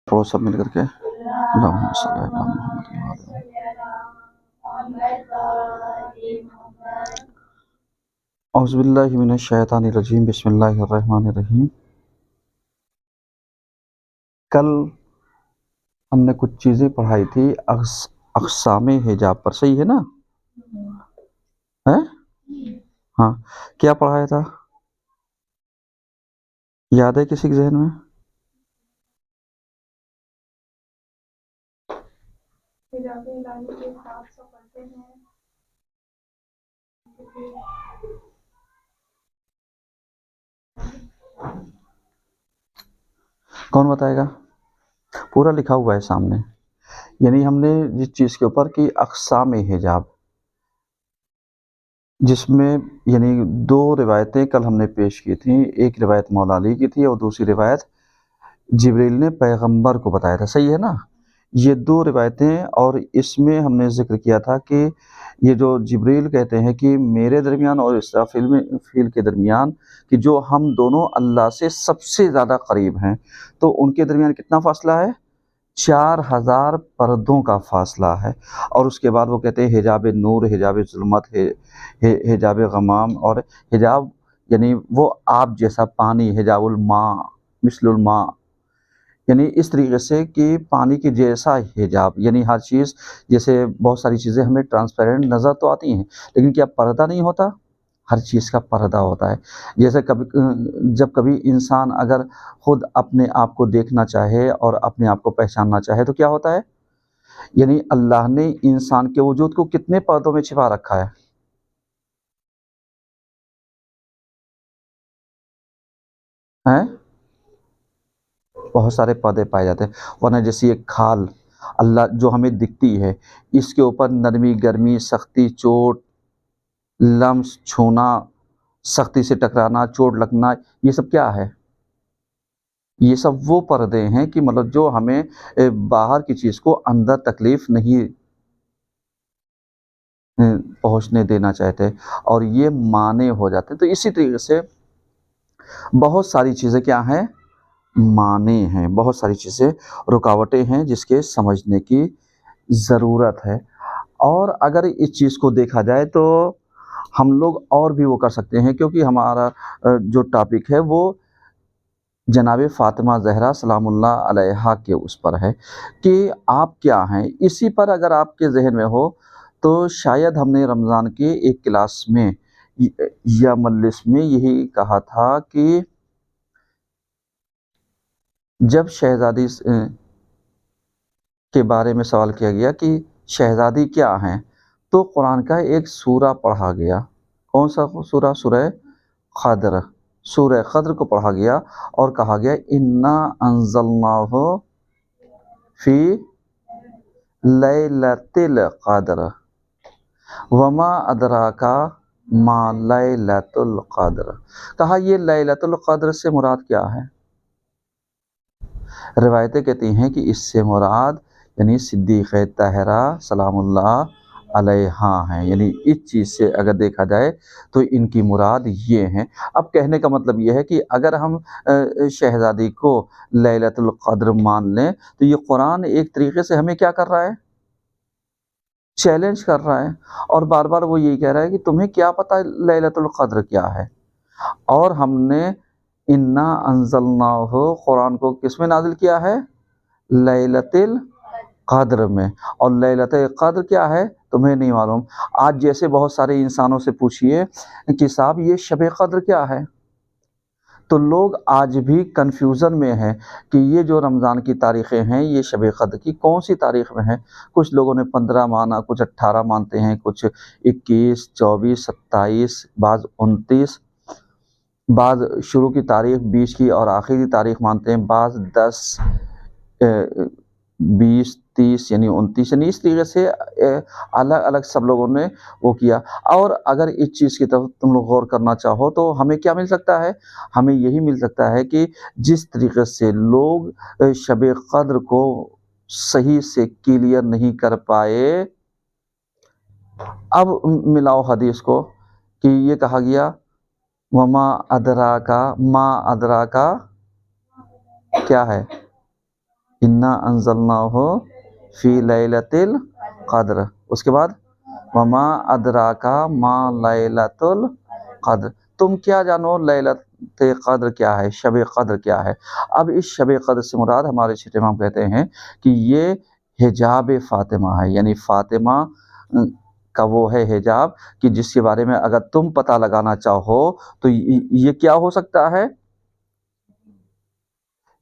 थोड़ा सब मिल करके अल्लाहुम्मा सल्ली अला मुहम्मद औज़ु बिल्लाहि मिनश शैतानिर रजीम बिस्मिल्लाहिर रहमानिर रहीम। कल हमने कुछ चीज़ें पढ़ाई थी अक़सामे हिजाब पर, सही है ना? है? हाँ, क्या पढ़ाया था? याद है किसी के ज़हन में? कौन बताएगा? पूरा लिखा हुआ है सामने। यानी हमने जिस चीज़ के ऊपर कि अक़सामे हिजाब, जिसमें यानी 2 रिवायतें कल हमने पेश की थी। एक रिवायत मौला अली की थी और दूसरी रिवायत जिब्रील ने पैगंबर को बताया था, सही है ना? ये 2 रिवायतें, और इसमें हमने ज़िक्र किया था कि ये जो जिब्रील कहते हैं कि मेरे दरमियान और इसराफील के दरमियान, कि जो हम दोनों अल्लाह से सबसे ज़्यादा करीब हैं, तो उनके दरमियान कितना फ़ासला है? 4000 पर्दों का फ़ासला है। और उसके बाद वो कहते हैं हिजाब नूर, हिजाब ज़ुल्मत, हिजाब गमाम, और हिजाब यानी वो आप जैसा पानी, हिजाबुल मा, मिस्लुल मा, यानी इस तरीके से कि पानी के जैसा हिजाब, यानी हर चीज़, जैसे बहुत सारी चीज़ें हमें ट्रांसपेरेंट नज़र तो आती हैं, लेकिन क्या पर्दा नहीं होता? हर चीज़ का पर्दा होता है। जैसे जब कभी इंसान अगर खुद अपने आप को देखना चाहे और अपने आप को पहचानना चाहे तो क्या होता है? यानी अल्लाह ने इंसान के वजूद को कितने पर्दों में छिपा रखा है? हैं? बहुत सारे पर्दे पाए जाते हैं। वरना जैसे ये खाल अल्लाह जो हमें दिखती है, इसके ऊपर नरमी, गर्मी, सख्ती, चोट, लम्स, छूना, सख्ती से टकराना, चोट लगना, ये सब क्या है? ये सब वो पर्दे हैं कि मतलब जो हमें बाहर की चीज़ को अंदर तकलीफ़ नहीं पहुँचने देना चाहते, और ये माने हो जाते हैं। तो इसी तरीके से बहुत सारी चीज़ें क्या हैं? माने हैं। बहुत सारी चीज़ें रुकावटें हैं जिसके समझने की ज़रूरत है। और अगर इस चीज़ को देखा जाए तो हम लोग और भी वो कर सकते हैं, क्योंकि हमारा जो टॉपिक है वो जनाब फ़ातिमा ज़हरा सलामुल्लाह अलैहा के उस पर है कि आप क्या हैं। इसी पर अगर आपके ज़हन में हो तो शायद हमने रमज़ान के एक क्लास में या मजलिस में यही कहा था कि जब शहज़ादी के बारे में सवाल किया गया कि शहज़ादी क्या हैं, तो कुरान का एक सूरा पढ़ा गया। कौन सा सूरा? सूरह क़द्र। सूरह क़द्र को पढ़ा गया और कहा गया इन्ना अंज़लनाहु फ़ी लैलतिल क़द्र वमा अदराका मा लैलतुल क़द्र। कहा ये लैलतुल क़द्र से मुराद क्या है? रिवायतें कहती हैं कि इससे मुराद यानी सिद्दीक़ा तहरा सलामुल्लाह अलैहा हैं। यानी इस चीज़ से अगर देखा जाए तो इनकी मुराद ये हैं। अब कहने का मतलब ये है कि अगर हम शहज़ादी को लैलतुल क़द्र मान लें तो ये कुरान एक तरीक़े से हमें क्या कर रहा है? चैलेंज कर रहा है, और बार-बार वो यही कह रहा है कि तुम्हें क्या पता लैलतुल क़द्र क्या है? और हमने इन्ना अंज़लनाहु कुरान को किस में नाज़िल किया है? लैलतिल क़द्र में। और लैलतुल क़द्र क्या है? तुम्हें नहीं मालूम। आज जैसे बहुत सारे इंसानों से पूछिए कि साहब ये शब क़द्र क्या है? तो लोग आज भी कन्फ्यूज़न में हैं कि ये जो रमज़ान की तारीख़ें हैं, ये शब क़द्र की कौन-सी तारीख़ में है? कुछ लोगों ने 15 माना, कुछ 18 मानते हैं, कुछ 21, 24, 27, बाज़ 29, बाज़ शुरू की तारीख़ 20 की और आखिर की तारीख़ मानते हैं, बाज़ 10, 20, 30 यानी 29, यानी इस तरीके से अलग-अलग सब लोगों ने वो किया। और अगर इस चीज़ की तरफ तुम लोग गौर करना चाहो तो हमें क्या मिल सकता है? हमें यही मिल सकता है कि जिस तरीके से लोग शब क़द्र को सही से क्लियर नहीं कर पाए, अब मिलाओ हदीस को कि ये कहा गया मा अदराका क्या है? इन्ना अंज़लनाहु फ़ी लैलतिल क़द्र। उसके बाद वमा अदराका मा लैलतुल क़द्र। तुम क्या जानो लैलत क़द्र क्या है, शब क़द्र क्या है। अब इस शब क़द्र से मुराद हमारे छोटे इमाम कहते हैं कि ये हिजाब फ़ातिमा है, यानी फ़ातिमा का वो है हिजाब कि जिसके बारे में अगर तुम पता लगाना चाहो तो ये क्या हो सकता है,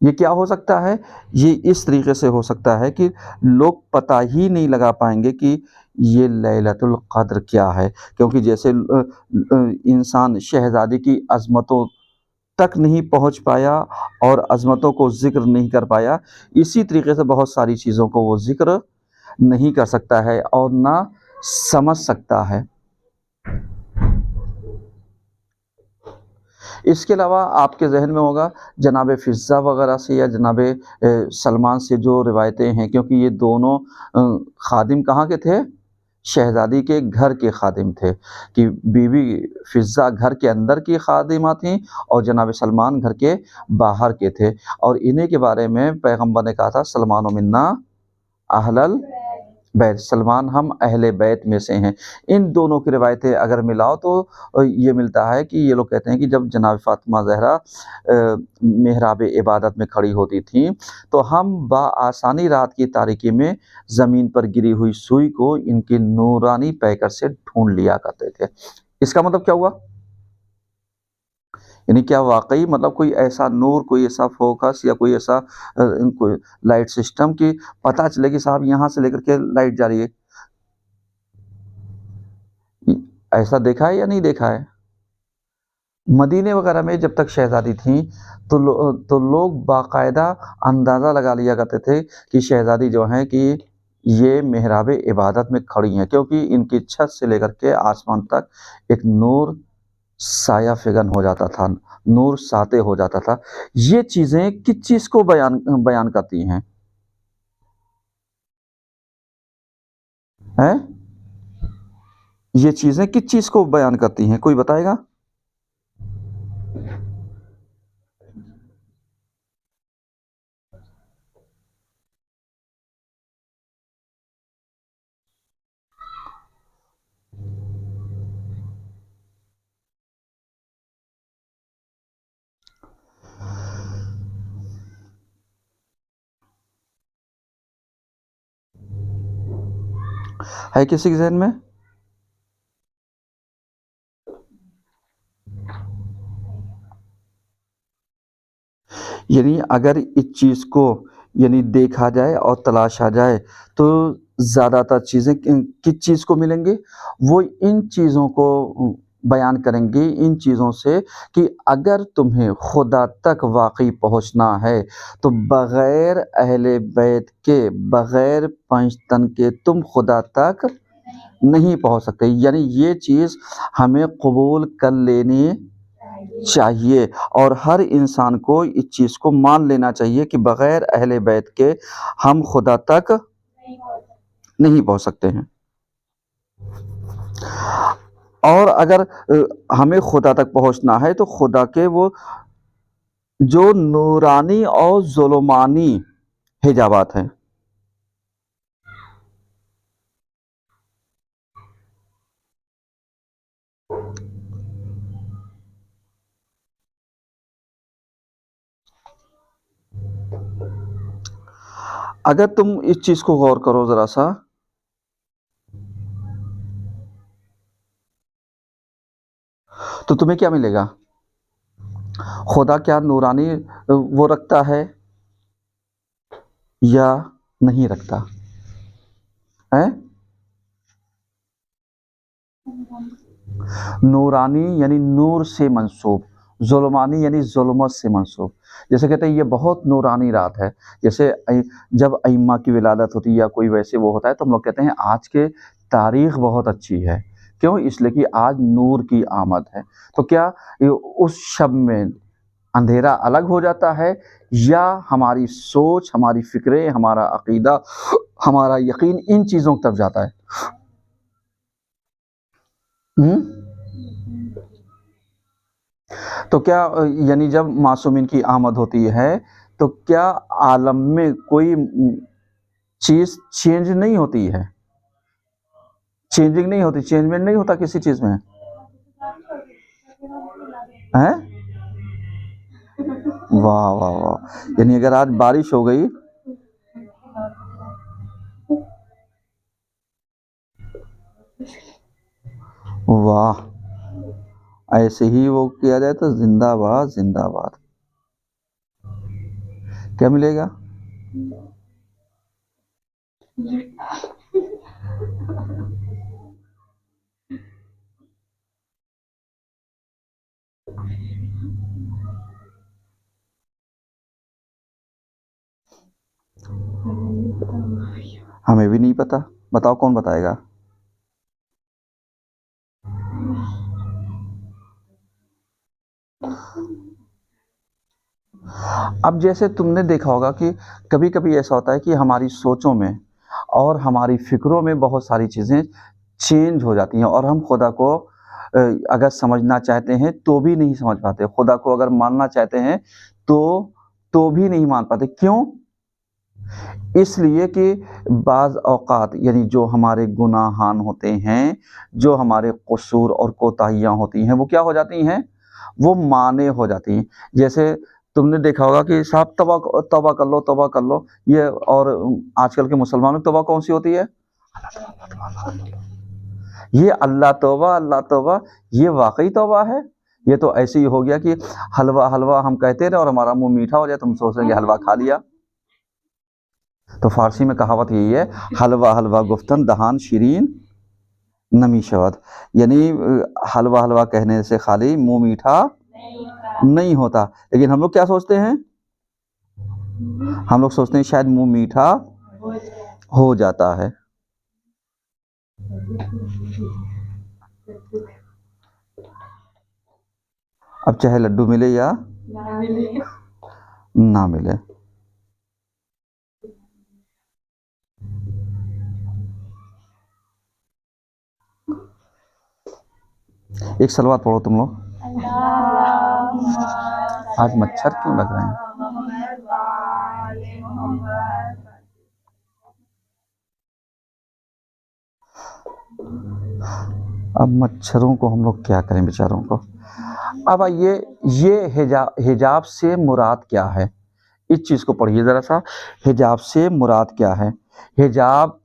ये क्या हो सकता है, ये इस तरीके से हो सकता है कि लोग पता ही नहीं लगा पाएंगे कि ये लैलतुल क़द्र क्या है। क्योंकि जैसे इंसान शहज़ादी की अज़मतों तक नहीं पहुँच पाया और अज़मतों को ज़िक्र नहीं कर पाया, इसी तरीके से बहुत सारी चीज़ों को वो ज़िक्र नहीं कर सकता है और ना समझ सकता है। इसके अलावा आपके ज़हन में होगा जनाब फ़िज़्ज़ा वग़ैरह से या जनाब सलमान से जो रिवायतें हैं, क्योंकि ये दोनों ख़ादिम कहाँ के थे, शहज़ादी के घर के ख़ादिम थे, कि बीवी फ़िज़्ज़ा घर के अंदर की ख़ादिमा थीं और जनाब सलमान घर के बाहर के थे। और इन्हीं के बारे में पैगम्बर ने कहा था सलमान मिन्ना अहलल बैत, सलमान हम अहले बैत में से हैं। इन दोनों की रिवायतें अगर मिलाओ तो ये मिलता है कि ये लोग कहते हैं कि जब जनाब फ़ातिमा ज़हरा मिहराब इबादत में खड़ी होती थीं तो हम बआसानी रात की तारीकी में ज़मीन पर गिरी हुई सुई को इनके नूरानी पैकर से ढूंढ लिया करते थे। इसका मतलब क्या हुआ, यानी क्या वाक़ई मतलब कोई ऐसा नूर, कोई ऐसा फ़ोकस या कोई ऐसा कोई लाइट सिस्टम कि पता चले कि साहब यहाँ से लेकर के लाइट जा रही है। ऐसा देखा है या नहीं देखा है? मदीने वग़ैरह में जब तक शहज़ादी थीं तो लोग बाकायदा अंदाज़ा लगा लिया करते थे कि शहज़ादी जो हैं कि ये मिहराब इबादत में खड़ी हैं, क्योंकि इनकी छत से लेकर के आसमान तक एक नूर साया फ़िगन हो जाता था, नूर साते हो जाता था। ये चीज़ें किस चीज़ को बयान बयान करती हैं? हैं? ये चीज़ें किस चीज़ को बयान करती हैं? कोई बताएगा? है किसी के ज़हन में? यानी अगर इस चीज़ को यानी देखा जाए और तलाशा जाए तो ज़्यादातर चीज़ें किस चीज़ को मिलेंगी? वो इन चीज़ों को बयान करेंगी, इन चीज़ों से कि अगर तुम्हें खुदा तक वाक़ई पहुँचना है तो बग़ैर अहले बैत के, बग़ैर पंजतन के तुम खुदा तक नहीं पहुँच सकते। यानी ये चीज़ हमें कबूल कर लेनी चाहिए और हर इंसान को इस चीज़ को मान लेना चाहिए कि बग़ैर अहले बैत के हम खुदा तक नहीं पहुँच सकते हैं। और अगर हमें खुदा तक पहुँचना है तो खुदा के वो जो नूरानी और ज़ुल्मानी हिजाबात हैं, अगर तुम इस चीज़ को गौर करो ज़रा-सा, तो तुम्हें क्या मिलेगा? खुदा क्या नूरानी वो रखता है या नहीं रखता? हैं? नूरानी यानी नूर से मंसूब, ज़ुल्मानी यानी ज़ुल्मत से मंसूब। जैसे कहते हैं ये बहुत नूरानी रात है। जैसे जब अइम्मा की विलादत होती है या कोई वैसे वो होता है तो हम लोग कहते हैं आज के तारीख़ बहुत अच्छी है। क्यों? इसलिए कि आज नूर की आमद है। तो क्या उस शब में अंधेरा अलग हो जाता है या हमारी सोच, हमारी फ़िक्रें, हमारा अक़ीदा, हमारा यकीन इन चीज़ों की तरफ जाता है? हुँ? तो क्या यानी जब मासूमीन की आमद होती है तो क्या आलम में कोई चीज चेंज नहीं होती है? चेंजिंग नहीं होती, चेंजमेंट नहीं होता किसी चीज में है? वाह वाह वाह, यानी अगर आज बारिश हो गई वाह, ऐसे ही वो किया जाए तो जिंदाबाद जिंदाबाद। क्या मिलेगा? हमें भी नहीं पता, बताओ कौन बताएगा? अब जैसे तुमने देखा होगा कि कभी कभी ऐसा होता है कि हमारी सोचों में और हमारी फिक्रों में बहुत सारी चीज़ें चेंज हो जाती हैं और हम खुदा को अगर समझना चाहते हैं तो भी नहीं समझ पाते, खुदा को अगर मानना चाहते हैं तो भी नहीं मान पाते। क्यों? इसलिए कि बाज़ औक़ात यानी जो हमारे गुनाहान होते हैं, जो हमारे कसूर और कोताहियाँ होती हैं, वो क्या हो जाती हैं? वो माने हो जाती हैं। जैसे तुमने देखा होगा कि साहब तौबा कर लो, तौबा कर लो, ये और आजकल के मुसलमानों की तौबा कौन-सी होती है? ये अल्लाह तौबा, ये वाक़ई तौबा है? ये तो ऐसे ही हो गया कि हलवा, हलवा हम कहते रहे और हमारा मुँह मीठा हो जाए, तो हम सोच रहे हैं कि हलवा खा लिया। तो फ़ारसी में कहावत यही है, हलवा हलवा गुफ्तन दहान शीरीन नमी शवद, यानी हलवा हलवा कहने से खाली मुँह मीठा नहीं होता। लेकिन हम लोग क्या सोचते हैं? हम लोग सोचते हैं शायद मुँह मीठा हो जाता है। अब चाहे लड्डू मिले या ना मिले। एक सलवात पढ़ो तुम लोग। आज मच्छर क्यों लग रहे हैं? अब मच्छरों को हम लोग क्या करें बेचारों को। अब ये हिजाब से मुराद क्या है? इस चीज़ को पढ़िए ज़रा सा। हिजाब से मुराद क्या है? हिजाब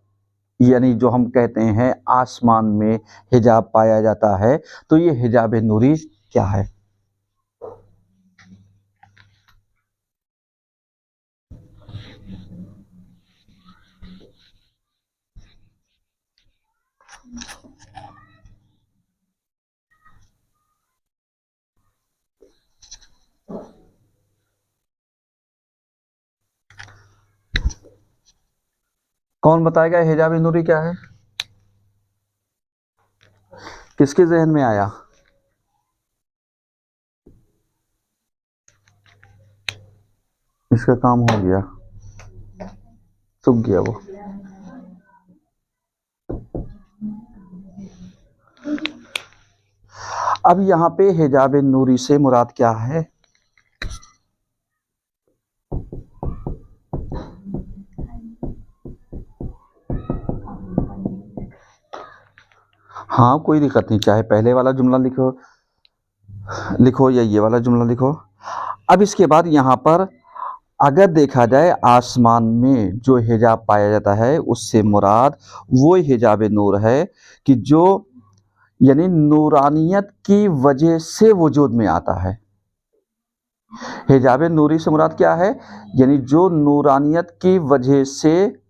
यानी जो हम कहते हैं आसमान में हिजाब पाया जाता है, तो ये हिजाब नूरी क्या है? कौन बताएगा हिजाब नूरी क्या है? किसके जहन में आया? इसका काम हो गया, सूख गया वो। अब यहाँ पे हिजाब नूरी से मुराद क्या है? हाँ कोई दिक्कत नहीं, चाहे पहले वाला जुमला लिखो या ये वाला जुमला लिखो। अब इसके बाद यहाँ पर अगर देखा जाए आसमान में जो हिजाब पाया जाता है उससे मुराद वो हिजाब नूर है कि जो यानी नूरानियत की वजह से वजूद में आता है। हिजाब नूरी से मुराद क्या है? यानी जो नूरानियत की वजह से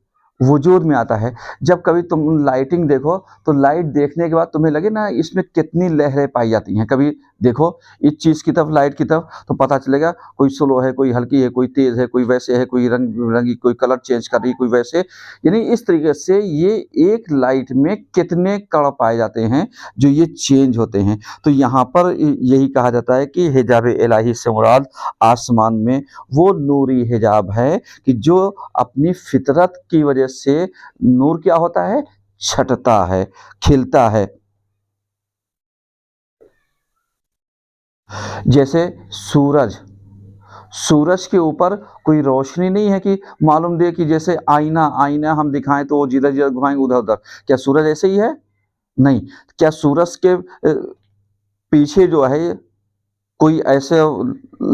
वजूद में आता है। जब कभी तुम लाइटिंग देखो तो लाइट देखने के बाद तुम्हें लगे ना इसमें कितनी लहरें पाई जाती हैं, कभी देखो इस चीज़ की तरफ, लाइट की तरफ, तो पता चलेगा कोई स्लो है, कोई हल्की है, कोई तेज़ है, कोई वैसे है, कोई रंग बिरंगी, कोई कलर चेंज कर रही, कोई वैसे। यानी इस तरीके से ये एक लाइट में कितने कण पाए जाते हैं जो ये चेंज होते हैं। तो यहाँ पर यही कहा जाता है कि हिजाब इलाही से मुराद आसमान में वो नूरी हिजाब है कि जो अपनी फितरत की वजह से नूर क्या होता है? छटता है, खिलता है। जैसे सूरज, सूरज के ऊपर कोई रोशनी नहीं है कि मालूम दे कि जैसे आईना आईना हम दिखाएं तो वो जिधर जिधर घुमाएंगे उधर उधर। क्या सूरज ऐसे ही है? नहीं। क्या सूरज के पीछे जो है कोई ऐसे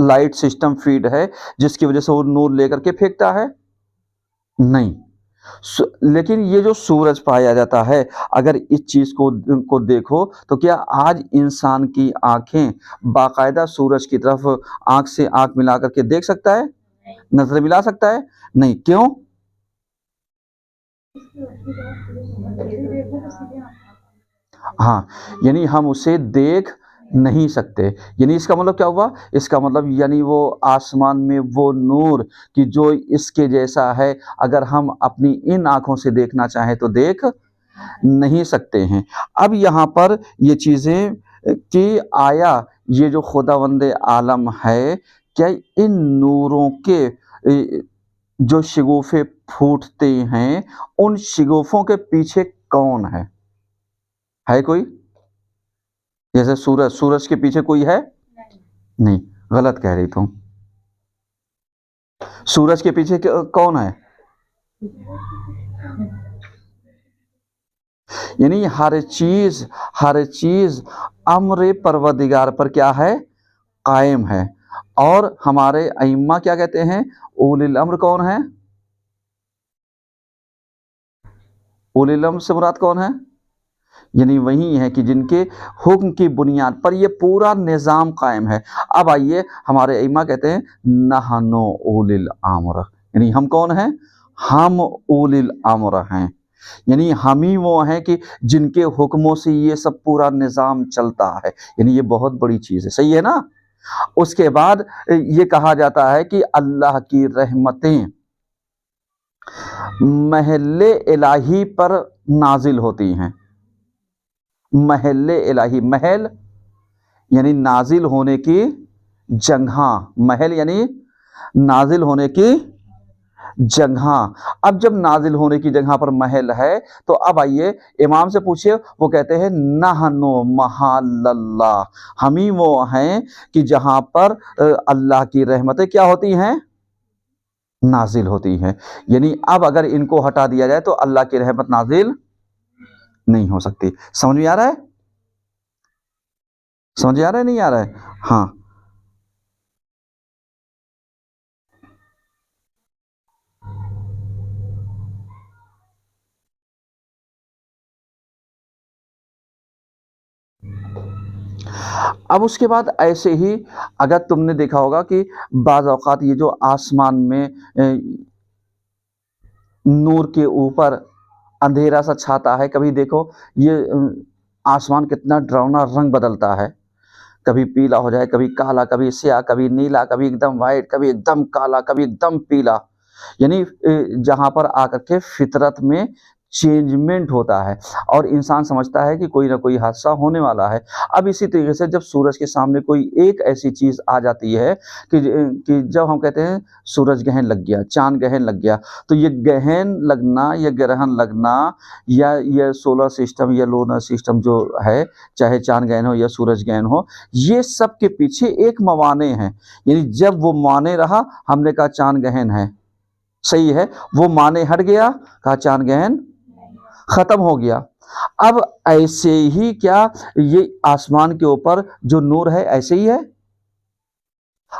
लाइट सिस्टम फीड है जिसकी वजह से वो नूर लेकर के फेंकता है? नहीं। लेकिन ये जो सूरज पाया जाता है, अगर इस चीज को देखो तो क्या आज इंसान की आंखें बाकायदा सूरज की तरफ आंख से आंख मिला करके देख सकता है? नजर मिला सकता है? नहीं। क्यों? हाँ, यानी हम उसे देख नहीं सकते। यानी इसका मतलब क्या हुआ? इसका मतलब यानी वो आसमान में वो नूर कि जो इसके जैसा है, अगर हम अपनी इन आंखों से देखना चाहें तो देख नहीं सकते हैं। अब यहाँ पर ये चीज़ें कि आया ये जो खुदावंद आलम है, क्या इन नूरों के जो शगुफ़े फूटते हैं, उन शगुफ़ों के पीछे कौन है? है कोई? जैसे सूरज के पीछे कोई है? नहीं, गलत कह रही तुम। सूरज के पीछे कौन है? यानी हर चीज अम्र परवदिगार पर क्या है? कायम है। और हमारे अइम्मा क्या कहते हैं? उलिल अम्र कौन है? उलिल अम्र से मुराद कौन है? यानी वही है कि जिनके हुक्म की बुनियाद पर ये पूरा निज़ाम कायम है। अब आइए, हमारे अइम्मा कहते हैं नहनो उलिल अम्र, यानी हम कौन हैं? हम उलिल अम्र हैं। यानी हम ही वो हैं कि जिनके हुक्मों से ये सब पूरा निज़ाम चलता है। यानी ये बहुत बड़ी चीज़ है। सही है ना? उसके बाद ये कहा जाता है कि अल्लाह की रहमतें महल्ले इलाही पर नाजिल होती हैं। महल्ले इलाही, महल यानी नाजिल होने की जगह, महल यानी नाजिल होने की जगह। अब जब नाजिल होने की जगह पर महल है तो अब आइए इमाम से पूछिए, वो कहते हैं नहनो महल्लल्लाह, हम ही वो हैं कि जहां पर अल्लाह की रहमतें क्या होती हैं? नाजिल होती हैं। यानी अब अगर इनको हटा दिया जाए तो अल्लाह की रहमत नाजिल नहीं हो सकती। समझ में आ रहा है? समझ आ रहा है, नहीं आ रहा है? हाँ। अब उसके बाद ऐसे ही अगर तुमने देखा होगा कि बाज़ औक़ात ये जो आसमान में नूर के ऊपर अंधेरा सा छाता है, कभी देखो ये आसमान कितना डरावना रंग बदलता है। कभी पीला हो जाए, कभी काला, कभी स्याह, कभी नीला, कभी एकदम वाइट, कभी एकदम काला, कभी एकदम पीला। यानी जहाँ पर आकर के फितरत में चेंजमेंट होता है और इंसान समझता है कि कोई ना कोई हादसा होने वाला है। अब इसी तरीके से जब सूरज के सामने कोई एक ऐसी चीज़ आ जाती है कि जब हम कहते हैं सूरज ग्रहण लग गया, चाँद ग्रहण लग गया, तो ये ग्रहण लगना, ये ग्रहण लगना या ये सोलर सिस्टम या लूनर सिस्टम जो है, चाहे चाँद ग्रहण हो या सूरज ग्रहण हो, ये सब के पीछे एक मवाने हैं। यानी जब वो माने रहा, हमने कहा चाँद ग्रहण है, सही है, वो माने हट गया, कहा चाँद ग्रहण खत्म हो गया। अब ऐसे ही क्या ये आसमान के ऊपर जो नूर है ऐसे ही है?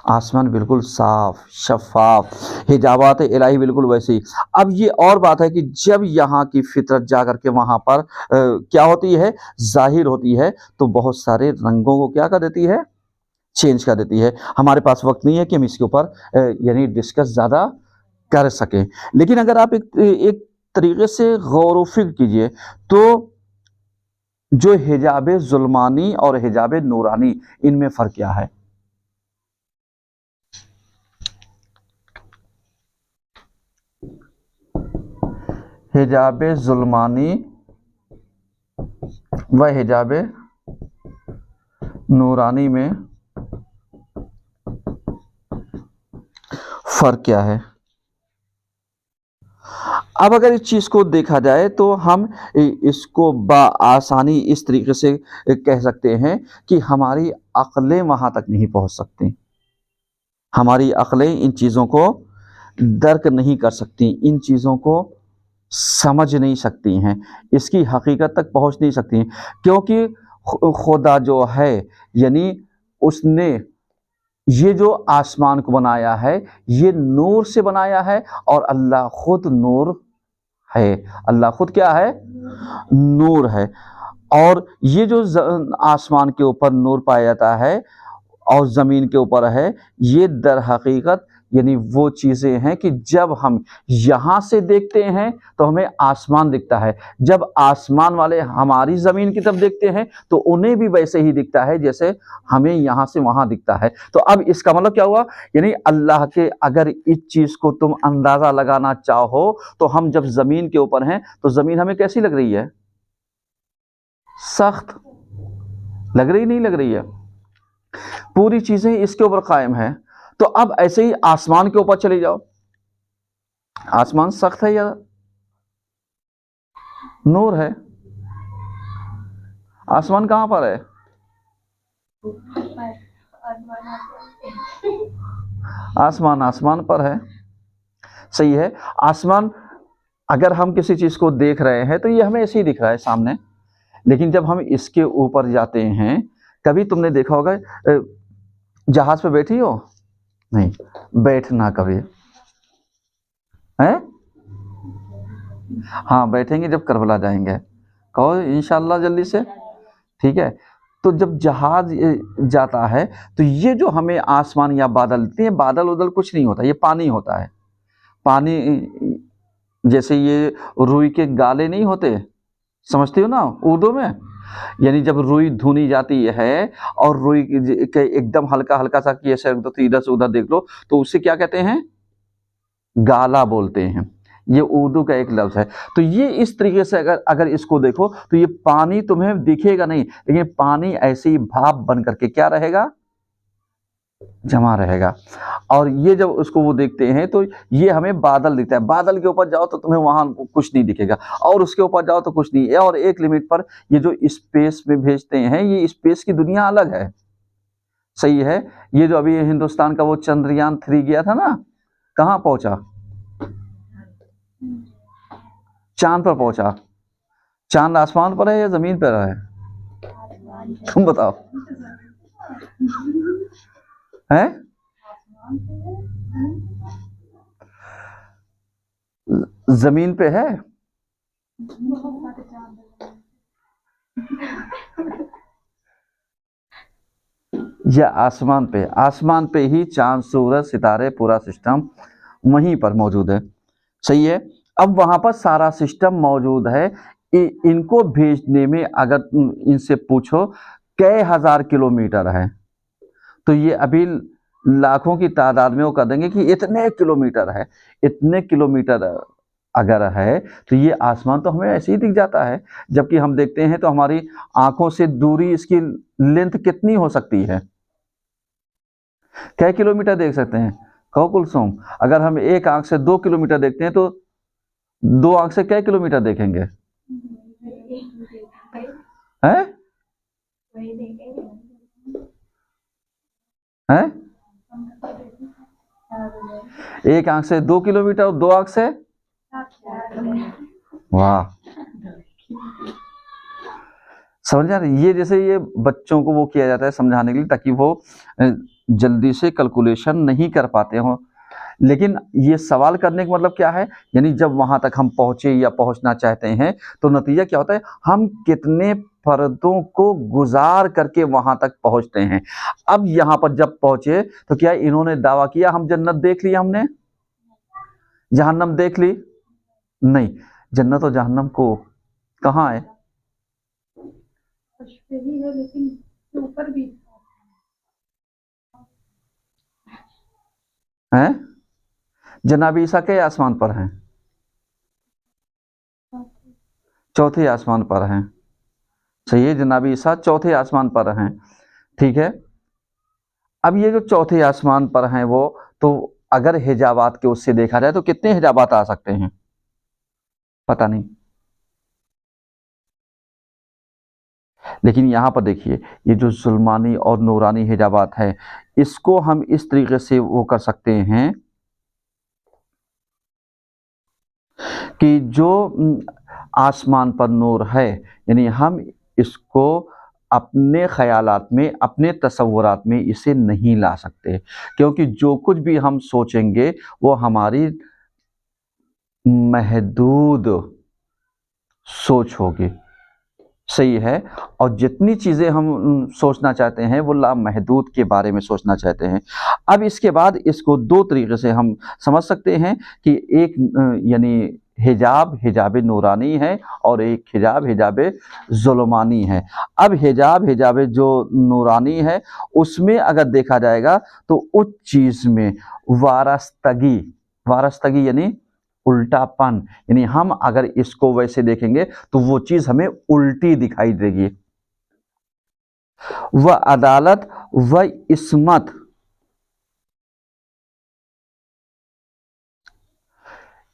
आसमान बिल्कुल साफ शफाफ, हिजाबात इलाही बिल्कुल वैसे ही। अब ये और बात है कि जब यहाँ की फितरत जा करके वहाँ पर क्या होती है? जाहिर होती है, तो बहुत सारे रंगों को क्या कर देती है? चेंज कर देती है। हमारे पास वक्त नहीं है कि हम इसके ऊपर यानी डिस्कस ज़्यादा कर सकें। लेकिन अगर आप एक तरीके से गौर व फिक्र कीजिए तो जो हिजाब जुल्मानी और हिजाब नूरानी, इनमें फ़र्क क्या है? हिजाब जुल्मानी व हिजाब नूरानी में फ़र्क क्या है? अब अगर इस चीज़ को देखा जाए तो हम इसको बआसानी इस तरीके से कह सकते हैं कि हमारी अक़लें वहाँ तक नहीं पहुँच सकती। हमारी अक्लें इन चीज़ों को दर्क नहीं कर सकती, इन चीज़ों को समझ नहीं सकती हैं, इसकी हकीकत तक पहुंच नहीं सकती हैं, क्योंकि खुदा जो है यानी उसने ये जो आसमान को बनाया है ये नूर से बनाया है, और अल्लाह खुद नूर है। अल्लाह खुद क्या है? नूर है। और ये जो आसमान के ऊपर नूर पाया जाता है और ज़मीन के ऊपर है, ये दर हकीकत यानी वो चीज़ें हैं कि जब हम यहाँ से देखते हैं तो हमें आसमान दिखता है, जब आसमान वाले हमारी ज़मीन की तरफ देखते हैं तो उन्हें भी वैसे ही दिखता है जैसे हमें यहाँ से वहाँ दिखता है। तो अब इसका मतलब क्या हुआ? यानी अल्लाह के अगर इस चीज़ को तुम अंदाज़ा लगाना चाहो तो हम जब ज़मीन के ऊपर हैं तो ज़मीन हमें कैसी लग रही है? सख्त लग रही, नहीं लग रही है? पूरी चीजें इसके ऊपर कायम है। तो अब ऐसे ही आसमान के ऊपर चले जाओ, आसमान सख्त है या नूर है? आसमान कहां पर है? आसमान आसमान पर है, सही है। आसमान अगर हम किसी चीज को देख रहे हैं तो ये हमें ऐसे ही दिख रहा है सामने, लेकिन जब हम इसके ऊपर जाते हैं, कभी तुमने देखा होगा जहाज पे बैठी हो? नहीं, बैठना कभी है? हाँ बैठेंगे जब करबला जाएंगे, कहो इंशाल्लाह जल्दी से, ठीक है। तो जब जहाज जाता है तो ये जो हमें आसमान या बादल दिखते हैं, बादल उदल कुछ नहीं होता, ये पानी होता है। पानी जैसे ये रुई के गाले नहीं होते, समझते हो ना उर्दू में? यानी जब रुई धुनी जाती है और रुई के एकदम हल्का हल्का सा कि ऐसे तो इधर से उधर देख लो तो उससे क्या कहते हैं? गाला बोलते हैं। ये उर्दू का एक लफ्ज है। तो ये इस तरीके से अगर इसको देखो तो ये पानी तुम्हें दिखेगा नहीं, लेकिन पानी ऐसे ही भाप बन करके क्या रहेगा? जमा रहेगा। और ये जब उसको वो देखते हैं तो ये हमें बादल दिखता है, बादल के ऊपर जाओ तो तुम्हें वहां कुछ नहीं दिखेगा, और उसके ऊपर जाओ तो कुछ नहीं है, और एक लिमिट पर ये जो स्पेस में भेजते हैं, ये स्पेस की दुनिया अलग है, सही है। ये जो अभी हिंदुस्तान का वो चंद्रयान 3 गया था ना, कहाँ पहुंचा? चांद पर पहुंचा। चांद आसमान पर है या जमीन पर है? तुम बताओ। है? जमीन पे है? या आसमान पे? आसमान पे ही चांद सूरज सितारे पूरा सिस्टम वहीं पर मौजूद है, सही है। अब वहां पर सारा सिस्टम मौजूद है। इनको भेजने में अगर इनसे पूछो कई हजार किलोमीटर है तो ये अभी लाखों की तादाद में वो कर देंगे कि इतने किलोमीटर है। इतने किलोमीटर अगर है तो ये आसमान तो हमें ऐसे ही दिख जाता है, जबकि हम देखते हैं तो हमारी आंखों से दूरी, इसकी लेंथ कितनी हो सकती है? क्या किलोमीटर देख सकते हैं? कहो कुलसुम, अगर हम एक आंख से 2 किलोमीटर देखते हैं तो 2 आंख से क्या किलोमीटर देखेंगे? हैं? हैं? एक आंख से 2 किलोमीटर और 2 आंख से, वाह, समझ आ रही? ये जैसे ये बच्चों को वो किया जाता है समझाने के लिए ताकि वो जल्दी से कैलकुलेशन नहीं कर पाते हो, लेकिन ये सवाल करने का मतलब क्या है? यानी जब वहां तक हम पहुंचे या पहुंचना चाहते हैं तो नतीजा क्या होता है? हम कितने पर्दों को गुजार करके वहां तक पहुंचते हैं। अब यहां पर जब पहुंचे तो क्या इन्होंने दावा किया हम जन्नत देख लिया, हमने जहन्नम देख ली? नहीं, जन्नत और जहन्नम को कहाँ है? ही है, लेकिन ऊपर भी है। जनाब ईसा के आसमान पर हैं? चौथे आसमान पर हैं, सही है। जनाब ईसा चौथे आसमान पर हैं, ठीक है। अब ये जो चौथे आसमान पर हैं वो, तो अगर हिजाबात के उससे देखा जाए तो कितने हिजाबात आ सकते हैं? पता नहीं, लेकिन यहाँ पर देखिए, ये जो जुल्मानी और नूरानी हिजाबात है, इसको हम इस तरीके से वो कर सकते हैं कि जो आसमान पर नूर है, यानी हम इसको अपने ख़यालात में, अपने तसव्वुरात में इसे नहीं ला सकते, क्योंकि जो कुछ भी हम सोचेंगे वो हमारी महदूद सोच होगी, सही है। और जितनी चीज़ें हम सोचना चाहते हैं वो लामहदूद के बारे में सोचना चाहते हैं। अब इसके बाद इसको दो तरीके से हम समझ सकते हैं कि एक यानी हिजाब नूरानी है और एक हिजाब ज़ुल्मानी है। अब हिजाब जो नूरानी है उसमें अगर देखा जाएगा तो उस चीज़ में वारस्तगी यानी उल्टापन, यानी हम अगर इसको वैसे देखेंगे तो वो चीज हमें उल्टी दिखाई देगी। वह अदालत व इस्मत,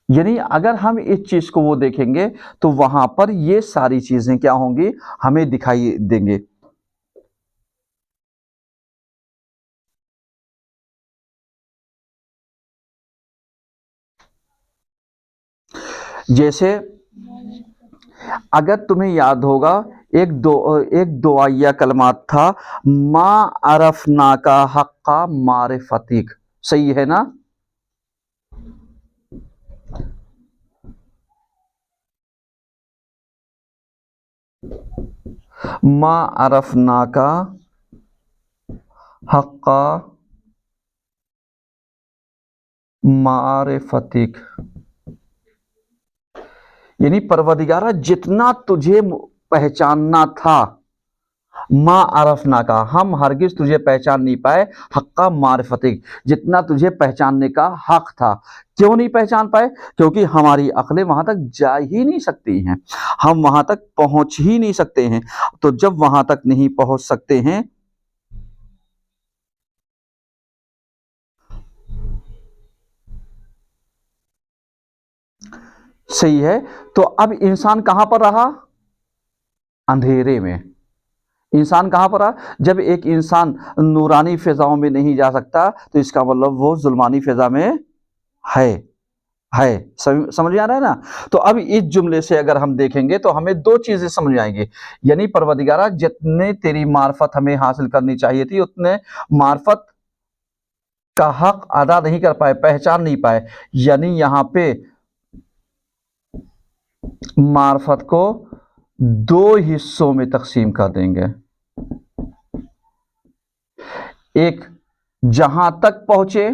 यानी अगर हम इस चीज को वो देखेंगे तो वहां पर ये सारी चीजें क्या होंगी, हमें दिखाई देंगे। जैसे अगर तुम्हें याद होगा, एक दुआया कलमात था, मा अरफना का हक्का मारिफतिक, सही है ना। मा अरफना का हक्का मारिफतिक, यानी परवदिगारा जितना तुझे पहचानना था, माँ अरफना का, हम हरगिज तुझे पहचान नहीं पाए, हक्का मारिफतिक, जितना तुझे पहचानने का हक था। क्यों नहीं पहचान पाए? क्योंकि हमारी अक्लें वहां तक जा ही नहीं सकती हैं, हम वहां तक पहुंच ही नहीं सकते हैं। तो जब वहां तक नहीं पहुंच सकते हैं, सही है, तो अब इंसान कहां पर रहा? अंधेरे में। इंसान कहां पर रहा? जब एक इंसान नूरानी फिजाओं में नहीं जा सकता तो इसका मतलब वो जुल्मानी फिजा में है है समझ में आ रहा है ना। तो अब इस जुमले से अगर हम देखेंगे तो हमें दो चीजें समझ आएंगी, यानी परवदिगारा जितने तेरी मार्फत हमें हासिल करनी चाहिए थी उतने मार्फत का हक अदा नहीं कर पाए, पहचान नहीं पाए। यानी यहां पे मार्फत को दो हिस्सों में तकसीम कर देंगे। एक जहां तक पहुंचे,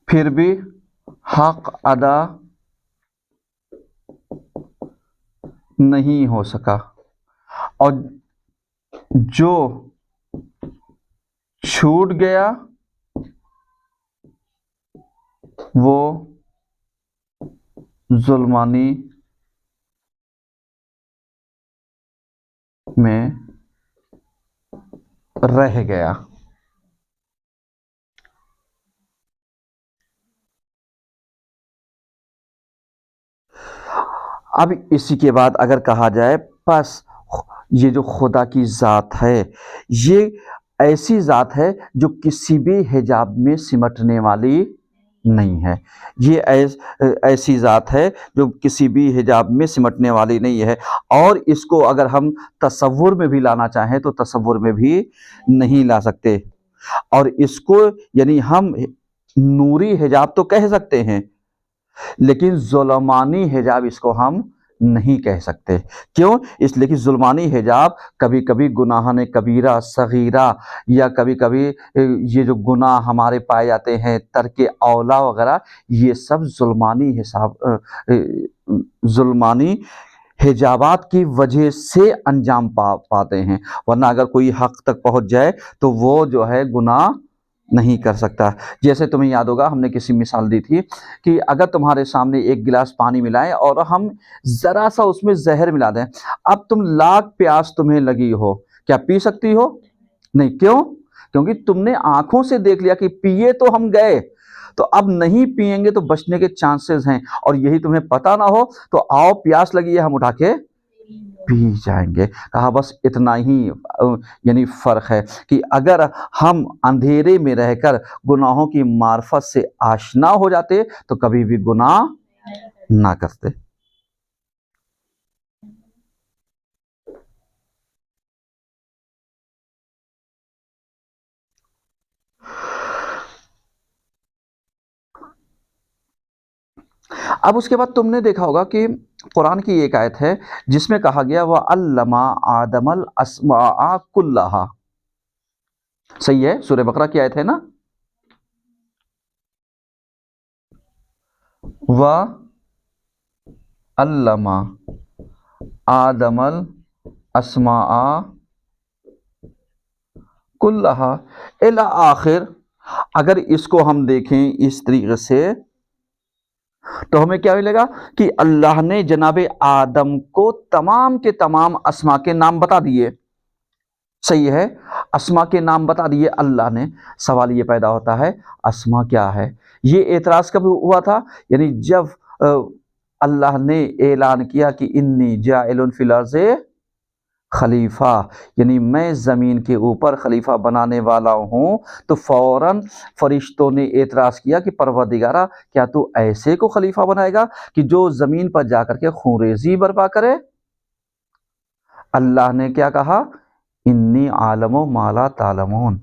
फिर भी हक अदा नहीं हो सका, और जो छूट गया वो जुल्मानी में रह गया। अब इसी के बाद अगर कहा जाए, बस ये जो खुदा की ज़ात है ये ऐसी ज़ात है जो किसी भी हिजाब में सिमटने वाली नहीं है। ये ऐसी ज़ात है जो किसी भी हिजाब में सिमटने वाली नहीं है, और इसको अगर हम तसव्वुर में भी लाना चाहें तो तसव्वुर में भी नहीं ला सकते। और इसको यानी हम नूरी हिजाब तो कह सकते हैं, लेकिन जुल्मानी हिजाब इसको हम नहीं कह सकते। क्यों? इसलिए कि जुल्मानी हिजाब कभी कभी गुनाह कबीरा सगीरा, या कभी कभी ये जो गुनाह हमारे पाए जाते हैं तर्क औला वगैरह, ये सब जुल्मानी हिजाबात की वजह से अंजाम पाते हैं। वरना अगर कोई हक तक पहुंच जाए तो वो जो है गुनाह नहीं कर सकता। जैसे तुम्हें याद होगा, हमने किसी मिसाल दी थी कि अगर तुम्हारे सामने एक गिलास पानी मिलाएं और हम जरा सा उसमें जहर मिला दें, अब तुम लाख प्यास तुम्हें लगी हो, क्या पी सकती हो? नहीं। क्यों? क्योंकि तुमने आंखों से देख लिया कि पिए तो हम गए, तो अब नहीं पिएंगे तो बचने के चांसेस हैं, और यही तुम्हें पता ना हो तो आओ प्यास लगी है हम उठा के पी जाएंगे। कहा बस इतना ही यानी फर्क है कि अगर हम अंधेरे में रहकर गुनाहों की मार्फत से आशना हो जाते तो कभी भी गुनाह ना करते। अब उसके बाद तुमने देखा होगा कि कुरान की एक आयत है जिसमें कहा गया वह अल्लमा आदमल अस्मा कुल्लाहा। सही है, सूरह बकरा की आयत है ना। वह अल्लमा आदमल अस्मा कुल्लाहा इला आखिर। अगर इसको हम देखें इस तरीके से तो हमें क्या मिलेगा कि अल्लाह ने जनाब आदम को तमाम के तमाम अस्मा के नाम बता दिए। सही है, अस्मा के नाम बता दिए अल्लाह ने। सवाल ये पैदा होता है अस्मा क्या है। ये एतराज कब हुआ था, यानी जब अल्लाह ने ऐलान किया कि इन्नी जाइलुन फिल अर्ज़ि खलीफा, यानी मैं ज़मीन के ऊपर खलीफा बनाने वाला हूँ, तो फ़ौरन फरिश्तों ने एतराज़ किया कि परवरदिगारा क्या तू ऐसे को खलीफा बनाएगा कि जो ज़मीन पर जाकर के खूंरेज़ी बर्पा करे। अल्लाह ने क्या कहा, इन्नी आलमो माला तालमून,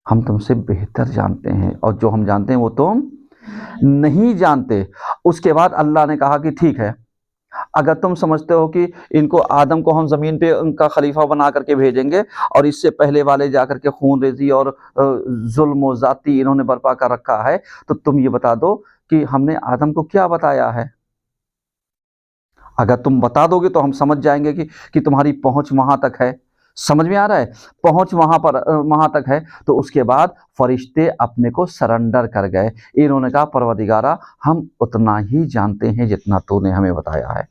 हम तुमसे बेहतर जानते हैं और जो हम जानते हैं वो तुम नहीं जानते। उसके बाद अल्लाह ने कहा कि ठीक है, अगर तुम समझते हो कि इनको आदम को हम ज़मीन पे उनका खलीफा बना करके भेजेंगे और इससे पहले वाले जाकर के खून रेजी और जुल्म व ज़ाती इन्होंने बर्पा कर रखा है, तो तुम ये बता दो कि हमने आदम को क्या बताया है। अगर तुम बता दोगे तो हम समझ जाएंगे कि तुम्हारी पहुंच वहां तक है। समझ में आ रहा है, पहुंच वहां तक है। तो उसके बाद फरिश्ते अपने को सरेंडर कर गए। इन्होंने कहा परवरदिगारा हम उतना ही जानते हैं जितना तूने हमें बताया है।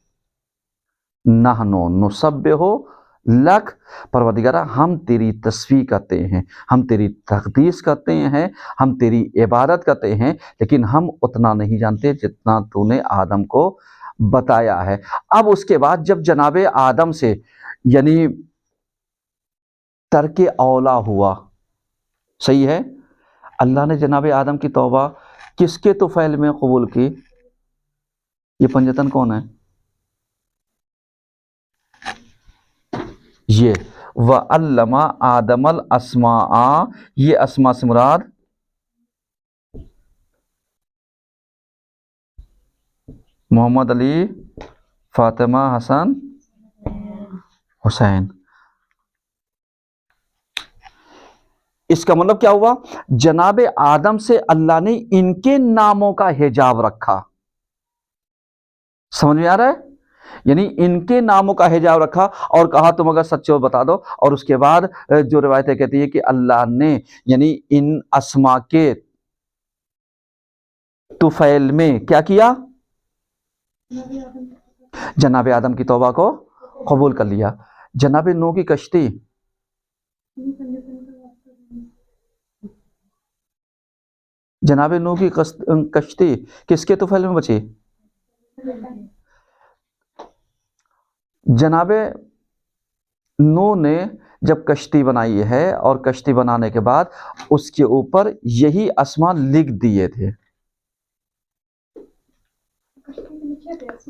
नहनो नुसब्बिहु लक, परवरदिगारा हम तेरी तस्बीह करते हैं, हम तेरी तकदीस करते हैं, हम तेरी इबादत करते हैं, लेकिन हम उतना नहीं जानते जितना तूने आदम को बताया है। अब उसके बाद जब जनाबे आदम से यानी तर्के औला हुआ, सही है, अल्लाह ने जनाबे आदम की तौबा किसके तुफैल में कबूल की। ये पंजतन कौन है, ये व अल्लमा आदमल अस्मा, ये अस्मा से मुराद मोहम्मद अली, फातिमा, हसन, हुसैन। इसका मतलब क्या हुआ, जनाबे आदम से अल्लाह ने इनके नामों का हिजाब रखा। समझ में आ रहा है, यानी इनके नामों का हिजाब रखा और कहा तुम अगर सच्चे हो बता दो। और उसके बाद जो रिवायतें कहती है कि अल्लाह ने यानी इन अस्मा के तुफैल में क्या किया, जनाबे आदम की तौबा को कबूल कर लिया। जनाबे नूह की कश्ती, जनाबे नूह की कश्ती किसके तुफैल में बची, जनाबे नूह ने जब कश्ती बनाई है और कश्ती बनाने के बाद उसके ऊपर यही अस्मा लिख दिए थे,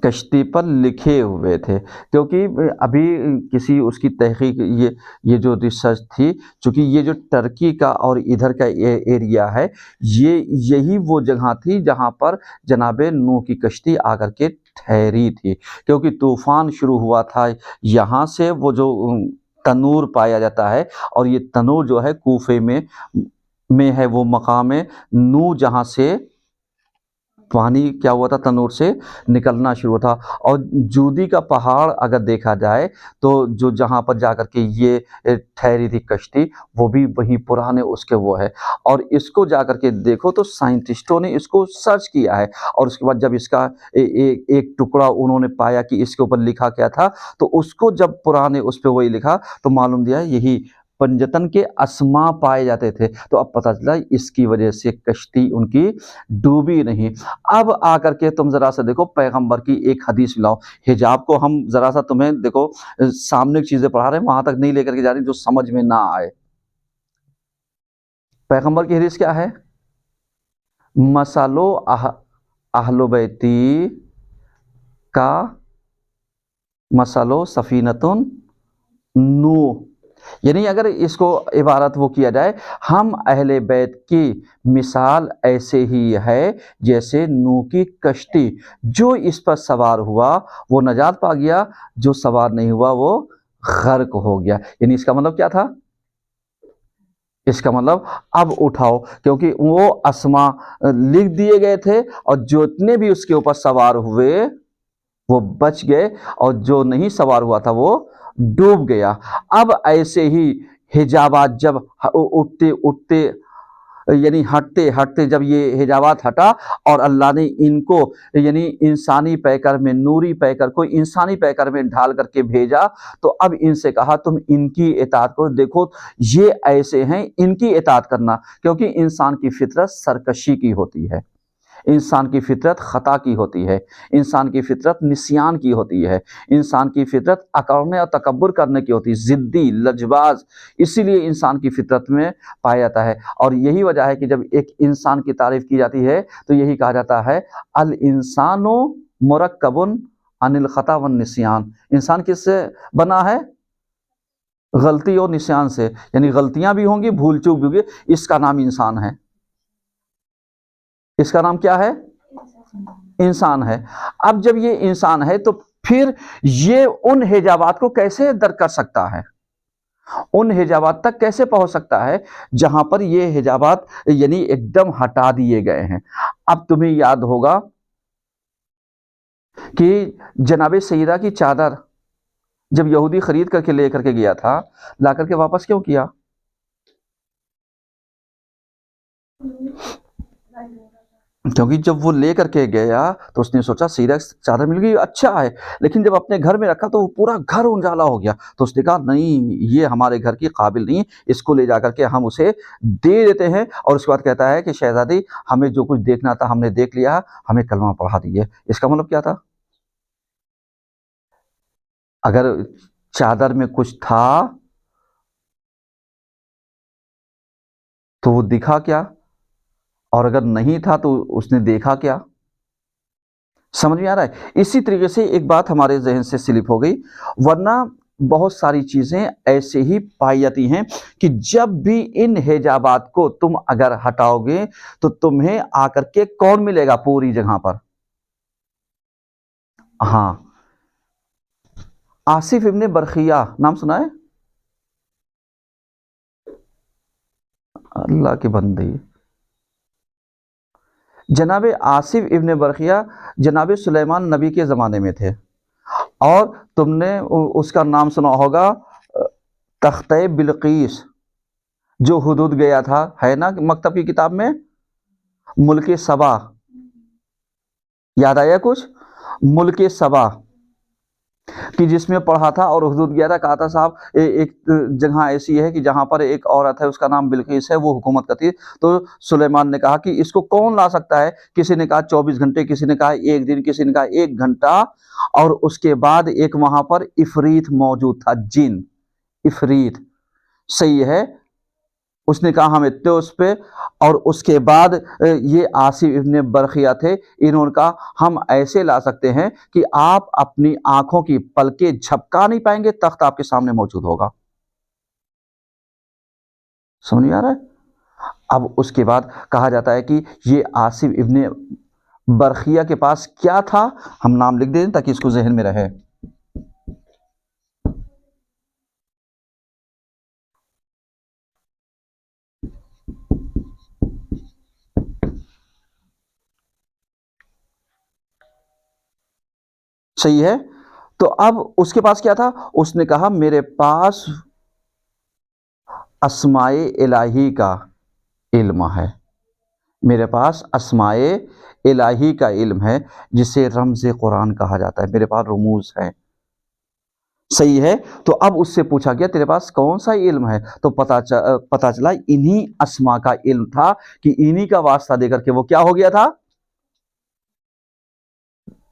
कश्ती पर लिखे हुए थे। क्योंकि अभी किसी उसकी तहकीक ये जो रिसर्च थी, चूँकि ये जो टर्की का और इधर का एरिया है, ये यही वो जगह थी जहाँ पर जनाबे नूह की कश्ती आकर के ठहरी थी। क्योंकि तूफ़ान शुरू हुआ था यहाँ से, वो जो तनूर पाया जाता है, और ये तनूर जो है कूफे में है वो मकाम है नूह, जहाँ से पानी क्या हुआ था, तनूर से निकलना शुरू था। और जूदी का पहाड़ अगर देखा जाए तो जो जहाँ पर जाकर के ये ठहरी थी कश्ती, वो भी वही पुराने उसके वो है। और इसको जाकर के देखो तो साइंटिस्टों ने इसको सर्च किया है, और उसके बाद जब इसका एक टुकड़ा उन्होंने पाया कि इसके ऊपर लिखा क्या था, तो उसको जब पुराने उस पर वही लिखा तो मालूम दिया यही पंजतन के अस्मा पाए जाते थे। तो अब पता चला इसकी वजह से कश्ती उनकी डूबी नहीं। अब आकर के तुम जरा सा देखो पैगंबर की एक हदीस लाओ। हिजाब को हम जरा सा तुम्हें देखो सामने की चीजें पढ़ा रहे हैं, वहां तक नहीं लेकर के जा रहे जो समझ में ना आए। पैगंबर की हदीस क्या है? मसालो अहलो बैती का मसालो सफीनतुन नू, यानी अगर इसको इबारत वो किया जाए, हम अहले बैत की मिसाल ऐसे ही है जैसे नूह की कश्ती, जो इस पर सवार हुआ वो नजात पा गया, जो सवार नहीं हुआ वो गर्क हो गया। यानी इसका मतलब क्या था? इसका मतलब अब उठाओ, क्योंकि वो अस्मा लिख दिए गए थे और जितने भी उसके ऊपर सवार हुए वो बच गए और जो नहीं सवार हुआ था वो डूब गया। अब ऐसे ही हिजाबात जब उठते उठते यानी हटते हटते जब ये हिजाबात हटा और अल्लाह ने इनको यानी इंसानी पैकर में, नूरी पैकर को इंसानी पैकर में ढाल करके भेजा, तो अब इनसे कहा तुम इनकी इताअत करो। देखो ये ऐसे हैं, इनकी इताअत करना, क्योंकि इंसान की फितरत सरकशी की होती है, इंसान की फितरत ख़ता की होती है, इंसान की फितरत निस्यान की होती है, इंसान की फितरत अकड़ने और तकब्बुर करने की होती है, ज़िद्दी लजबाज, इसीलिए इंसान की फितरत में पाया जाता है। और यही वजह है कि जब एक इंसान की तारीफ़ की जाती है तो यही कहा जाता है अल इंसानो मुरक्कबुन अनिल ख़ता वन निस्यान। इंसान किससे बना है? गलती और निस्यान से, यानी गलतियां भी होंगी, भूल चूक भी होगी, इसका नाम इंसान है। इसका नाम क्या है? इंसान है। अब जब ये इंसान है तो फिर ये उन हिजाबात को कैसे दर कर सकता है, उन हिजाबात तक कैसे पहुंच सकता है जहां पर ये हिजाबात यानी एकदम हटा दिए गए हैं। अब तुम्हें याद होगा कि जनाबे सईदा की चादर जब यहूदी खरीद करके लेकर के गया था, ला करके वापस क्यों किया? क्योंकि जब वो ले करके गया तो उसने सोचा सीधा चादर मिल गई, अच्छा है, लेकिन जब अपने घर में रखा तो वो पूरा घर उजाला हो गया। तो उसने कहा नहीं, ये हमारे घर की काबिल नहीं, इसको ले जाकर के हम उसे दे देते हैं। और उसके बाद कहता है कि शहजादी हमें जो कुछ देखना था हमने देख लिया, हमें कलमा पढ़ा दिए। इसका मतलब क्या था? अगर चादर में कुछ था तो वो दिखा क्या, और अगर नहीं था तो उसने देखा क्या? समझ में आ रहा है? इसी तरीके से एक बात हमारे जहन से स्लिप हो गई, वरना बहुत सारी चीजें ऐसे ही पाई जाती हैं कि जब भी इन हिजाबात को तुम अगर हटाओगे तो तुम्हें आकर के कौन मिलेगा पूरी जगह पर? हाँ, आसिफ इब्ने बरखिया नाम सुना है? अल्लाह के बंदे, जनाब आसिफ इब्ने बरखिया जनाब सुलेमान नबी के ज़माने में थे, और तुमने उसका नाम सुना होगा तख्ते बिल्कीस, जो हुदूद गया था, है ना मकतब की किताब में, मुल्के सबा, याद आया कुछ? मुल्के सबा कि जिसमें पढ़ा था और हुदूद गया था, कहा था साहब एक जगह ऐसी है कि जहां पर एक औरत है, उसका नाम बिल्किस है, वो हुकूमत करती है। तो सुलेमान ने कहा कि इसको कौन ला सकता है? किसी ने कहा 24 घंटे, किसी ने कहा 1 दिन, किसी ने कहा 1 घंटा। और उसके बाद एक वहां पर इफरीत मौजूद था, जिन इफरीत, सही है, उसने कहा हम इतने उस पे। और उसके बाद ये आसिफ इब्ने बरखिया थे, इन्होंने कहा हम ऐसे ला सकते हैं कि आप अपनी आंखों की पलकें झपका नहीं पाएंगे, तख्त आपके सामने मौजूद होगा। समझ में आ रहा है? अब उसके बाद कहा जाता है कि ये आसिफ इब्ने बरखिया के पास क्या था, हम नाम लिख दें ताकि इसको जहन में रहे। सही है? तो अब उसके पास क्या था? उसने कहा मेरे पास अस्माए इलाही का इल्म है, मेरे पास अस्माए इलाही का इल्म है, जिसे रमज़ कुरान कहा जाता है, मेरे पास रुमूज है। सही है। तो अब उससे पूछा गया तेरे पास कौन सा इल्म है, तो पता चला इन्हीं अस्मा का इल्म था कि इन्हीं का वास्ता देकर के वो क्या हो गया था,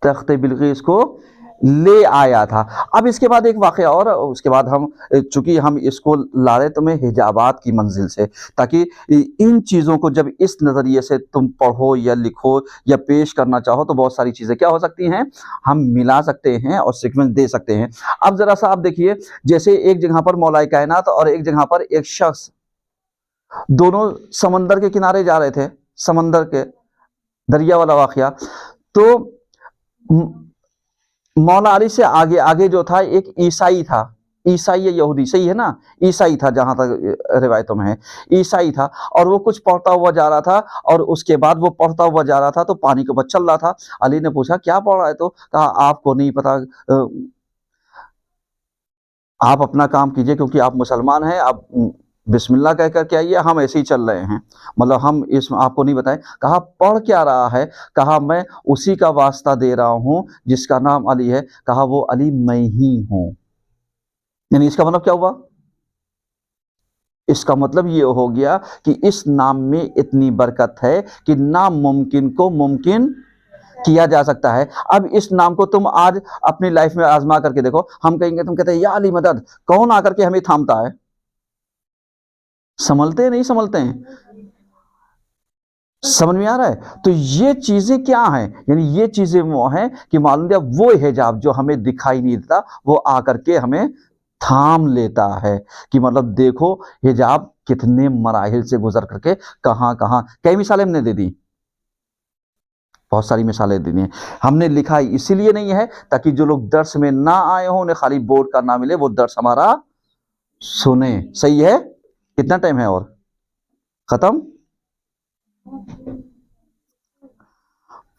तख्ते बिल्किस को ले आया था। अब इसके बाद एक वाक़या और, उसके बाद हम, चूंकि हम इसको ला रहे तुम्हें हिजाबात की मंजिल से, ताकि इन चीज़ों को जब इस नज़रिए से तुम पढ़ो या लिखो या पेश करना चाहो तो बहुत सारी चीज़ें क्या हो सकती हैं, हम मिला सकते हैं और सीक्वेंस दे सकते हैं। अब ज़रा सा आप देखिए, जैसे एक जगह पर मौलाए कायनात और एक जगह पर एक शख्स, दोनों समंदर के किनारे जा रहे थे, समंदर के दरिया वाला वाक़या। तो मौला अली से आगे आगे जो था एक ईसाई था, ईसाई या यहूदी, सही है ना, ईसाई था जहां तक रिवायतों में है, ईसाई था। और वो कुछ पढ़ता हुआ जा रहा था, और उसके बाद वो पढ़ता हुआ जा रहा था तो पानी के ऊपर चल रहा था। अली ने पूछा क्या पढ़ रहा है, तो कहा आपको नहीं पता, आप अपना काम कीजिए क्योंकि आप मुसलमान हैं, आप बिस्मिल्लाह कह कर के आइए, हम ऐसे ही चल रहे हैं, मतलब हम इस आपको नहीं बताएं। कहा पढ़ क्या रहा है, कहा मैं उसी का वास्ता दे रहा हूं जिसका नाम अली है। कहा वो अली मैं ही हूं। यानी इसका मतलब क्या हुआ, इसका मतलब ये हो गया कि इस नाम में इतनी बरकत है कि नामुमकिन को मुमकिन किया जा सकता है। अब इस नाम को तुम आज अपनी लाइफ में आजमा करके देखो, हम कहेंगे, तुम कहते हैं या अली मदद, कौन आकर के हमें थामता है, संभलते नहीं संभलते हैं, समझ में आ रहा है। तो ये चीजें क्या हैं, यानी ये चीजें वो हैं कि मालूम दिया वो हिजाब जो हमें दिखाई नहीं देता वो आकर के हमें थाम लेता है, कि मतलब देखो हिजाब कितने मराहिल से गुजर करके कहां कहां, कई मिसालें हमने दे दी, बहुत सारी मिसालें दी हैं। हमने लिखा इसीलिए नहीं है ताकि जो लोग दर्स में ना आए हों उन्हें खाली बोर्ड का ना मिले, वो दर्स हमारा सुने। सही है, कितना टाइम है और खत्म,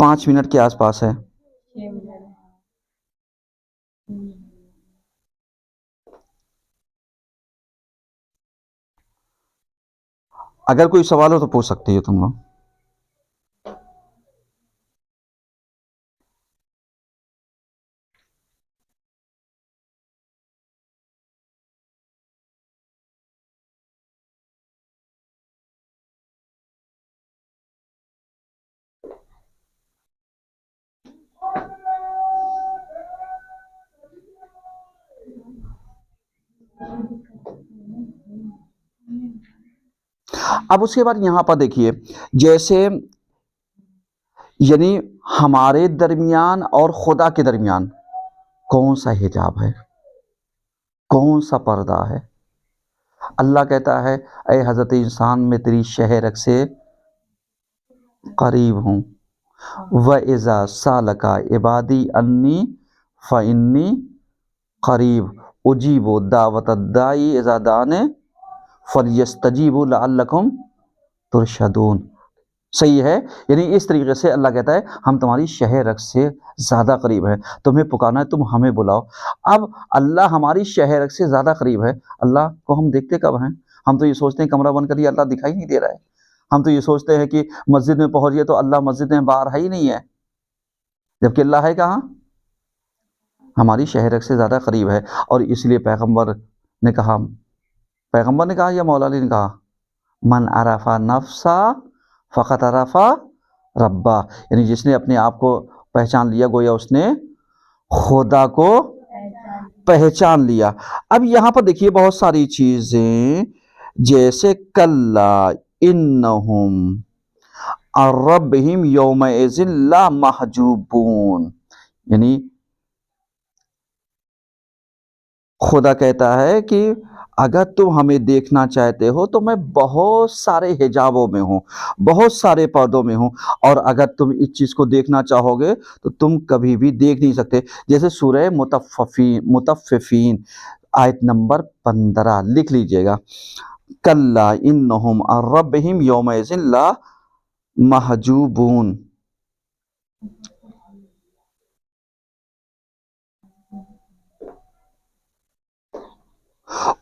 5 मिनट के आसपास है। अगर कोई सवाल हो तो पूछ सकती हो तुम लोग। अब उसके बाद यहां पर देखिए, जैसे यानी हमारे दरमियान और खुदा के दरमियान कौन सा हिजाब है, कौन सा पर्दा है। अल्लाह कहता है ऐ हजरत इंसान मैं तेरी शहरक से करीब हूँ, व इज़ा सालका इबादी अन्नी फ़इन्नी करीब उजीबु दावत दाई इज़ा दाने फलयस्तजीबु लअल्लकुम तुरशदून। सही है, यानी इस तरीके से अल्लाह कहता है हम तुम्हारी शहरक से ज़्यादा करीब है, तुम्हें पुकारना है तुम हमें बुलाओ। अब अल्लाह हमारी शहरक से ज़्यादा करीब है, अल्लाह को हम देखते कब हैं, हम तो ये सोचते हैं कमरा बंद करिए अल्लाह दिखाई नहीं दे रहा है, हम तो ये सोचते हैं कि मस्जिद में पहुंचिए तो अल्लाह मस्जिद में बाहर है ही नहीं है, जबकि अल्लाह है कहाँ, हमारी शहरक से ज़्यादा करीब है। और इसलिए पैगंबर ने कहा या मौला अली ने कहा, मन अरफा नफ्सा फ़कत अरफा रब्बा, यानी जिसने अपने आप को पहचान लिया गोया उसने खुदा को पहचान लिया। अब यहाँ पर देखिए बहुत सारी चीजें, जैसे कल्ला इन्नहुम अर्रब्बिहिम यौमइज़िन ला महजूबून, यानी खुदा कहता है कि अगर तुम हमें देखना चाहते हो तो मैं बहुत सारे हिजाबों में हूँ, बहुत सारे पर्दों में हूँ, और अगर तुम इस चीज़ को देखना चाहोगे तो तुम कभी भी देख नहीं सकते। जैसे सूरह मुतफ़्फ़िफ़ीन आयत नंबर 15 लिख लीजिएगा, कल्ला इन्नहुम अन रब्बिहिम यौमइज़िन ला महजूबून।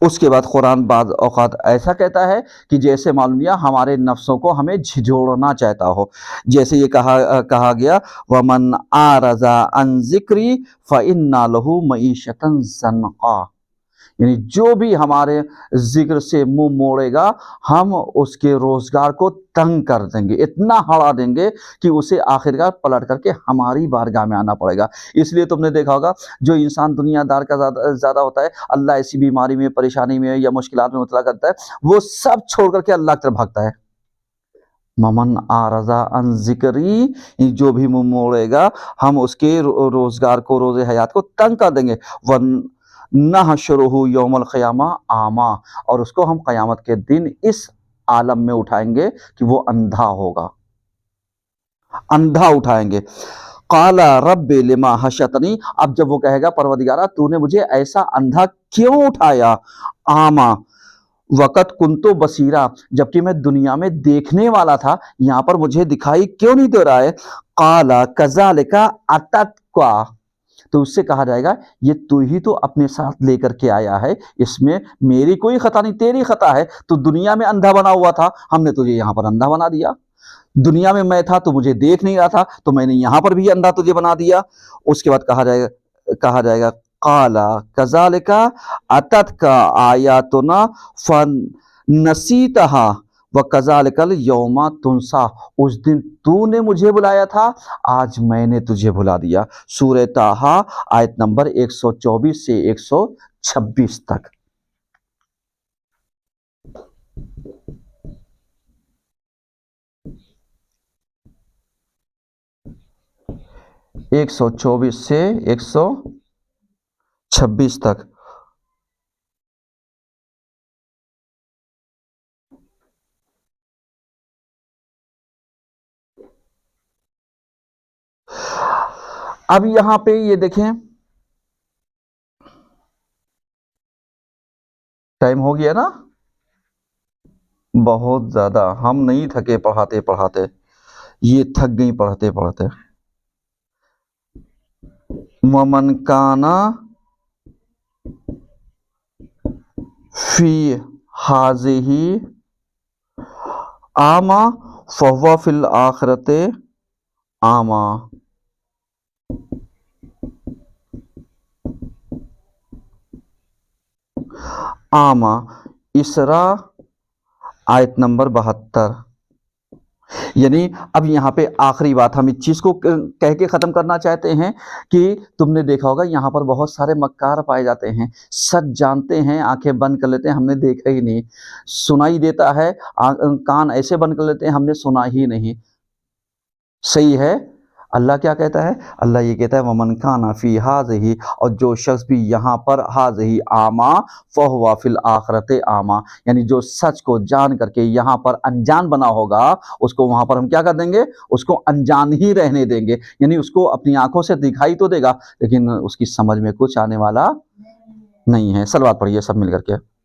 उसके बाद कुरान बाद औक़ात ऐसा कहता है कि जैसे मालूम लिया हमारे नफ्सों को हमें झिझोड़ना चाहता हो। जैसे ये कहा गया वमन आरज़ा अन ज़िक्री फ़इन्ना लहू मईशतन ज़नक़ा, यानी जो भी हमारे जिक्र से मुंह मोड़ेगा हम उसके रोजगार को तंग कर देंगे, इतना हड़ा देंगे कि उसे आखिरकार पलट करके हमारी बारगाह में आना पड़ेगा। इसलिए तुमने देखा होगा जो इंसान दुनियादार का ज़्यादा होता है, अल्लाह ऐसी बीमारी में, परेशानी में या मुश्किलात में मुबतला करता है, वो सब छोड़ करके अल्लाह की तरफ भागता है। ममन आरज़ा अन ज़िक्री, जो भी मुंह मोड़ेगा हम उसके रोजगार को, रोज़े हयात को तंग कर देंगे। वन नहशुरुहु यौमल क़ियामा आमा, और उसको हम क़यामत के दिन इस आलम में उठाएंगे कि वो अंधा होगा, अंधा उठाएंगे। क़ाला रब्बि लिमा हशतनी, अब जब वो कहेगा परवरदिगारा तूने मुझे ऐसा अंधा क्यों उठाया, आमा वक़त कुंतु बसीरा, जबकि मैं दुनिया में देखने वाला था, यहाँ पर मुझे दिखाई क्यों नहीं दे रहा है। क़ाला कज़ालिका अततका, तो उससे कहा जाएगा ये तू ही तो अपने साथ लेकर के आया है, इसमें मेरी कोई खता नहीं, तेरी खता है। तो दुनिया में अंधा बना हुआ था, हमने तुझे यहाँ पर अंधा बना दिया। दुनिया में मैं था तो मुझे देख नहीं रहा था, तो मैंने यहाँ पर भी अंधा तुझे बना दिया। उसके बाद कहा जाएगा काला कज़ालिका अततका आयातुना फनसीतहा व कज़ालिकल यौमा तुनसा, उस दिन तूने मुझे बुलाया था, आज मैंने तुझे भुला दिया। सूरह ताहा आयत नंबर 124 से 126 तक। एक 124 से 126 तक। अब यहां पे ये देखें, टाइम हो गया ना, बहुत ज्यादा हम नहीं थके पढ़ाते पढ़ाते, ये थक गई पढ़ते पढ़ते। वमन काना फी हाज़िही आमा फहुवा फिल आखिरते आमा। आमा इसरा आयत नंबर 72। यानी अब यहाँ पे आखिरी बात हम इस चीज़ को कह के ख़त्म करना चाहते हैं कि तुमने देखा होगा यहाँ पर बहुत सारे मक्कार पाए जाते हैं, सच जानते हैं, आंखें बंद कर लेते हैं, हमने देखा ही नहीं, सुनाई देता है, कान ऐसे बंद कर लेते हैं, हमने सुना ही नहीं। सही है। अल्लाह क्या कहता है, अल्लाह ये कहता है वमन काना फी हाज़िही, और जो शख्स भी यहाँ पर हाज़िही आमा फहुवा फिल आखिरते आमा, यानी जो सच को जान करके यहाँ पर अनजान बना होगा, उसको वहाँ पर हम क्या कर देंगे, उसको अनजान ही रहने देंगे। यानी उसको अपनी आंखों से दिखाई तो देगा, लेकिन उसकी समझ में कुछ आने वाला नहीं है। सलवात पढ़िए सब मिल करके।